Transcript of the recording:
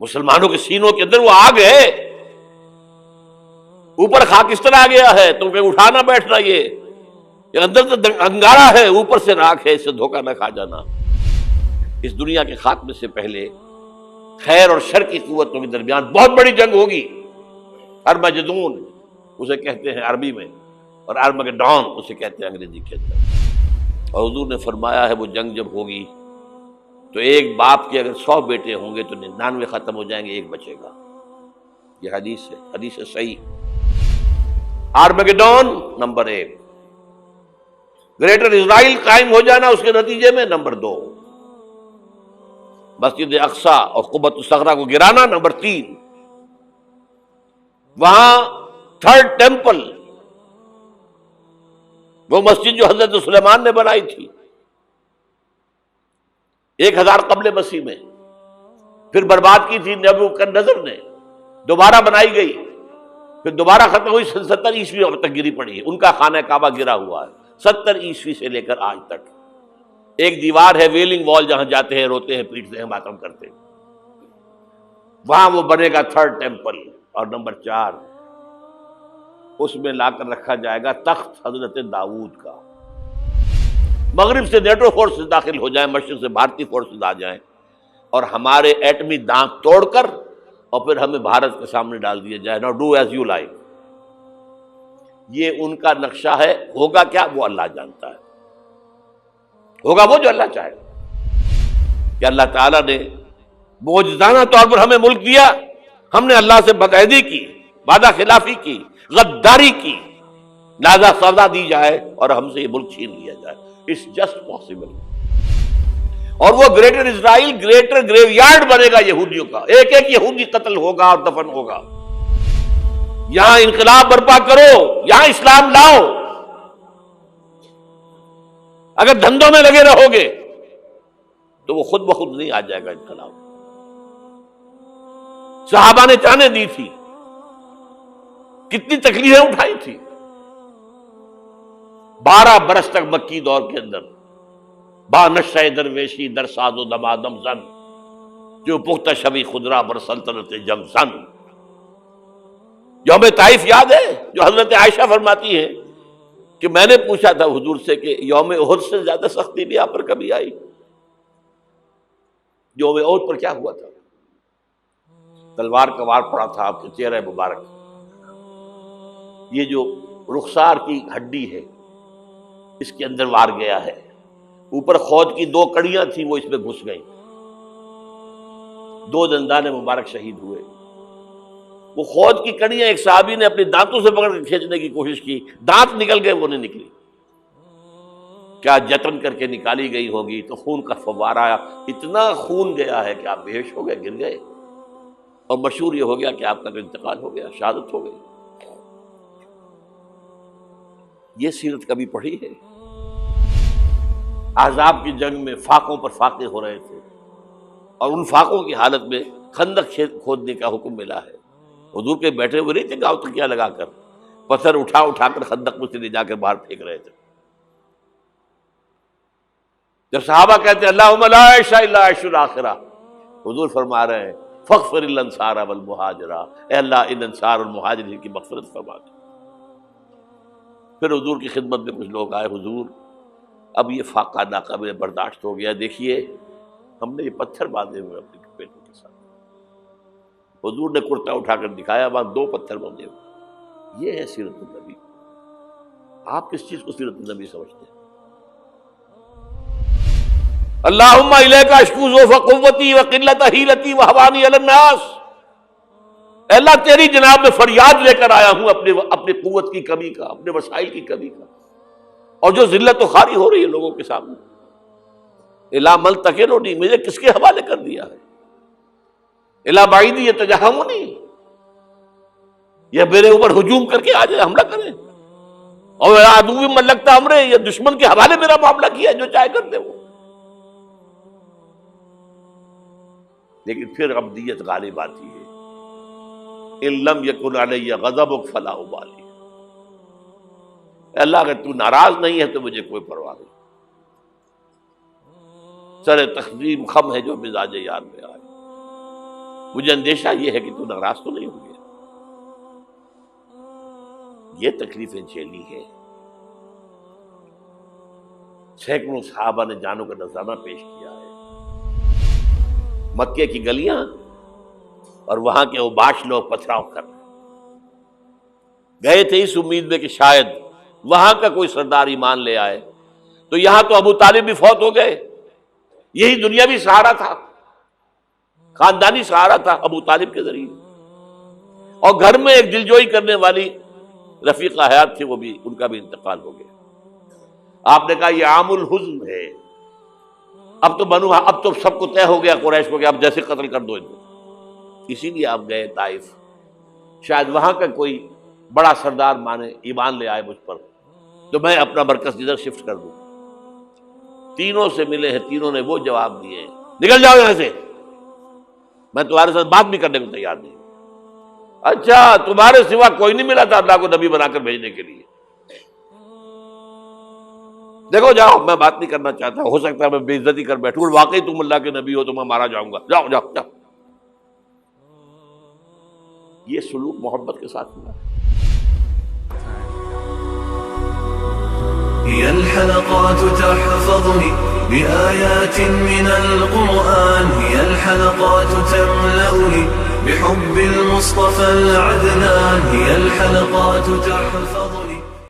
مسلمانوں کے سینوں کے اندر وہ آگ ہے، اوپر خاکستر آ گیا ہے، تم کہیں اٹھانا بیٹھنا، یہ اندر تو انگارہ ہے، اوپر سے راکھ ہے، اس سے دھوکہ نہ کھا جانا۔ اس دنیا کے خاتمے سے پہلے خیر اور شر کی قوتوں کے درمیان بہت بڑی جنگ ہوگی، ارمجدون اسے کہتے ہیں عربی میں، اور ارمگڈون اسے کہتے ہیں انگریزی کے اندر۔ اور حضور نے فرمایا ہے وہ جنگ جب ہوگی تو ایک باپ کے اگر 100 بیٹے ہوں گے تو 99 ختم ہو جائیں گے، ایک بچے گا۔ یہ حدیث ہے، حدیث صحیح۔ آرمگڈون نمبر 1، گریٹر اسرائیل قائم ہو جانا اس کے نتیجے میں نمبر 2، مسجد اقصی اور قبۃ الصغریٰ کو گرانا نمبر 3، وہاں تھرڈ ٹیمپل، وہ مسجد جو حضرت سلیمان نے بنائی تھی 1000 قبل مسیح میں، پھر برباد کی تھی نبوکدنضر نے، دوبارہ بنائی گئی، پھر دوبارہ ختم ہوئی 70 عیسوی تک گری پڑی ہے، ان کا خانہ کعبہ گرا ہوا ہے 70 عیسوی سے لے کر آج تک۔ ایک دیوار ہے ویلنگ وال، جہاں جاتے ہیں، روتے ہیں، پیٹتے ہیں، ماتم کرتے ہیں، وہاں وہ بنے گا تھرڈ ٹیمپل۔ اور نمبر 4، اس میں لا کر رکھا جائے گا تخت حضرت داؤد کا۔ مغرب سے نیٹو فورسز داخل ہو جائیں، مشرق سے بھارتی فورسز آ جائیں، اور ہمارے ایٹمی دانت توڑ کر اور پھر ہمیں بھارت کے سامنے ڈال دیا جائے، نو ڈو ایز یو لائک۔ یہ ان کا نقشہ ہے، ہوگا کیا وہ اللہ جانتا ہے، ہوگا وہ جو اللہ چاہے۔ کہ اللہ تعالیٰ نے معجزانہ طور پر ہمیں ملک دیا، ہم نے اللہ سے بدعہدی کی، وعدہ خلافی کی، غداری کی، لہذا سزا دی جائے اور ہم سے یہ ملک چھین لیا جائے۔ It's just possible. اور وہ greater Israel greater graveyard بنے گا یہودیوں کا، ایک ایک یہودی قتل ہوگا اور دفن ہوگا۔ یہاں انقلاب برپا کرو، یہاں اسلام لاؤ، اگر دھندوں میں لگے رہو گے تو وہ خود بخود نہیں آ جائے گا انقلاب۔ صحابہ نے جانیں دی تھی، کتنی تکلیفیں اٹھائی تھی، 12 برس تک مکی دور کے اندر با نشہ درویشی در ساز و دمادم زن، جو پختہ شبی خدرا بر سلطنت جنگ زن۔ یوم طائف یاد ہے جو حضرت عائشہ فرماتی ہے کہ میں نے پوچھا تھا حضور سے کہ یوم احد سے زیادہ سختی بھی آپ پر کبھی آئی؟ یوم احد پر کیا ہوا تھا؟ تلوار کا وار پڑا تھا آپ کے چہرہ مبارک، یہ جو رخسار کی ہڈی ہے اس کے اندر وار گیا ہے، اوپر خود کی 2 کڑیاں تھیں وہ اس میں گھس گئیں، 2 دندان مبارک شہید ہوئے۔ وہ خود کی کڑیاں ایک صحابی نے اپنے دانتوں سے پکڑ کر کھینچنے کی کوشش کی، دانت نکل گئے، وہ نہیں نکلی، کیا جتن کر کے نکالی گئی ہوگی تو خون کا فوارہ، اتنا خون گیا ہے کہ آپ بے ہوش ہو گئے، گر گئے، اور مشہور یہ ہو گیا کہ آپ کا تو انتقال ہو گیا، شہادت ہو گئی۔ یہ سیرت کبھی پڑھی ہے؟ احزاب کی جنگ میں فاقوں پر فاقے ہو رہے تھے، اور ان فاقوں کی حالت میں خندق کھودنے کا حکم ملا ہے۔ حضور کے بیٹھے ہوئے نہیں تھے گاؤں تکیا لگا کر، پتھر اٹھا اٹھا کر خندق میں سے لے جا کر باہر پھینک رہے تھے۔ جب صحابہ کہتے ہیں اللہم لا عیش الا عیش الاخرہ، حضور فرما رہے ہیں فاغفر الانصار والمہاجرہ، اے اللہ ان انصار اور مہاجرین کی مغفرت فرما دے۔ پھر حضور کی خدمت میں کچھ لوگ آئے، حضور اب یہ فاقہ ناقابل برداشت ہو گیا، دیکھیے ہم نے یہ پتھر باندھے ہوئے اپنے پیٹوں کے ساتھ۔ حضور نے کرتا اٹھا کر دکھایا، وہاں 2 پتھر باندھے ہوئے۔ یہ ہے سیرت النبی۔ آپ کس چیز کو سیرت النبی سمجھتے ہیں؟ اللہم الیک اشکو ضعف قوتی وقلت حیلتی وہوانی علی الناس، اے اللہ تیری جناب میں فریاد لے کر آیا ہوں اپنے قوت کی کمی کا، اپنے وسائل کی کمی کا، اور جو ذلت و خواری ہو رہی ہے لوگوں کے سامنے۔ الا ملتقنونی، مجھے کس کے حوالے کر دیا ہے؟ الا بعیدی یتجہمونی، یہ میرے اوپر ہجوم کر کے آ جائے، حملہ کرے، اور عدو من لگتا امرے، یہ دشمن کے حوالے میرا معاملہ کیا، جو چاہے کر دے وہ۔ لیکن پھر عبدیت غالب آتی ہے، ان لم یکن علی غضبک فلا ابالی، اللہ اگر تو ناراض نہیں ہے تو مجھے کوئی پرواہ نہیں، سر تقدیم خم ہے جو مزاج یار میں آئے۔ مجھے اندیشہ یہ ہے کہ تو ناراض تو نہیں ہو گیا. یہ تکلیفیں جھیلی ہے. سینکڑوں صحابہ نے جانوں کا نذرانہ پیش کیا ہے. مکے کی گلیاں اور وہاں کے اوباش لوگ پتھراؤ کر رہے گئے تھے اس امید میں کہ شاید وہاں کا کوئی سردار ایمان لے آئے. تو یہاں تو ابو طالب بھی فوت ہو گئے. یہی دنیاوی سہارا تھا، خاندانی سہارا تھا ابو طالب کے ذریعے. اور گھر میں ایک دلجوئی کرنے والی رفیقہ حیات تھی، وہ بھی، ان کا بھی انتقال ہو گیا. آپ نے کہا یہ عام الحزن ہے. اب تو سب کو طے ہو گیا قریش کو کہ آپ جیسے قتل کر دو ان کو. اسی لیے آپ گئے طائف. شاید وہاں کا کوئی بڑا سردار مانے، ایمان لے آئے مجھ پر، تو میں اپنا مرکز ادھر شفٹ کر دوں. تینوں سے ملے ہیں، تینوں نے وہ جواب دیے ہیں نکل جاؤ یہاں سے، میں تمہارے ساتھ بات بھی کرنے کو تیار نہیں. اچھا تمہارے سوا کوئی نہیں ملا تھا اللہ کو نبی بنا کر بھیجنے کے لیے؟ دیکھو جاؤ، میں بات نہیں کرنا چاہتا، ہو سکتا ہے میں بے عزتی کر بیٹھوں، واقعی تم اللہ کے نبی ہو تو میں مارا جاؤں گا. جاؤ جاؤ جاؤ. یہ سلوک محبت کے ساتھ ہوا. هي الحلقات تحفظني بآيات من القرآن، هي الحلقات تملأني بحب المصطفى العدنان، هي الحلقات تحفظني